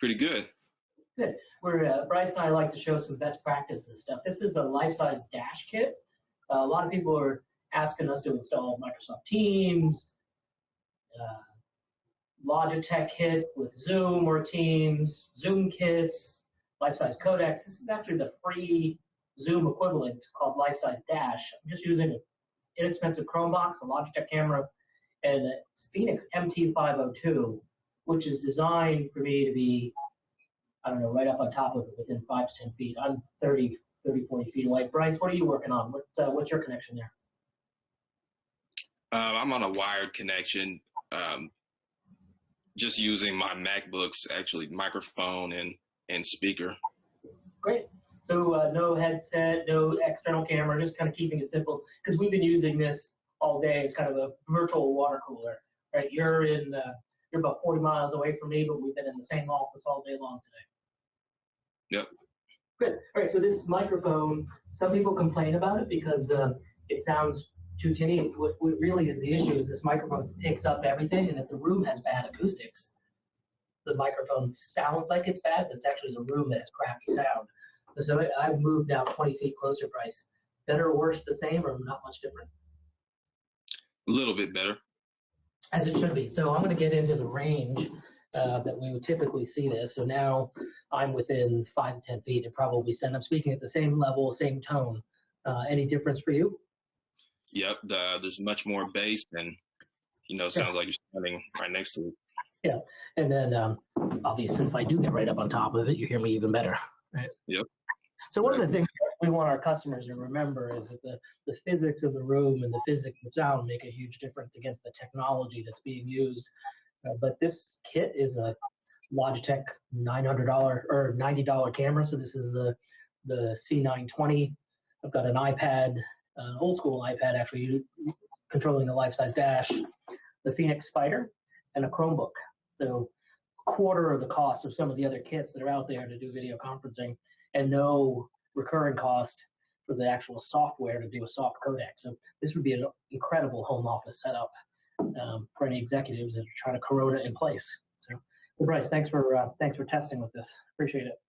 Pretty good. Good. Bryce and I like to show some best practices stuff. This is a Lifesize Dash kit. A lot of people are asking us to install Microsoft Teams, Logitech kits with Zoom or Teams, Zoom kits, Lifesize codecs. This is actually the free Zoom equivalent called Lifesize Dash. I'm just using an inexpensive Chromebox, a Logitech camera, and a Phoenix MT505, which is designed for me to be, I don't know, right up on top of it within 5 to 10 feet. I'm 40 feet away. Bryce, what are you working on? What's your connection there? I'm on a wired connection, just using my MacBook's actually microphone and speaker. Great. So no headset, no external camera, just kind of keeping it simple, because we've been using this all day as kind of a virtual water cooler, right? You're about 40 miles away from me, but we've been in the same office all day long today. Yep. Good. All right, so this microphone, some people complain about it because it sounds too tinny. What really is the issue is this microphone picks up everything, and if the room has bad acoustics, the microphone sounds like it's bad, but it's actually the room that has crappy sound. So I've moved now 20 feet closer, Bryce. Better or worse, the same, or not much different? A little bit better. As it should be. So I'm going to get into the range that we would typically see this. So now I'm within 5 to 10 feet and probably I'm speaking at the same level, same tone. Any difference for you? Yep. There's much more bass and, sounds like you're standing right next to it. Yeah. And then obviously if I do get right up on top of it, you hear me even better. Right? Yep. So one of the things we want our customers to remember is that the physics of the room and the physics of sound make a huge difference against the technology that's being used. But this kit is a Logitech $900 or $90 camera. So this is the C920. I've got an iPad, an old school iPad actually, controlling the Lifesize Dash, the Phoenix Spider, and a Chromebook. So a quarter of the cost of some of the other kits that are out there to do video conferencing, and no recurring cost for the actual software to do a soft codec. So this would be an incredible home office setup for any executives that are trying to corona in place. So, well, Bryce, thanks for testing with this. Appreciate it.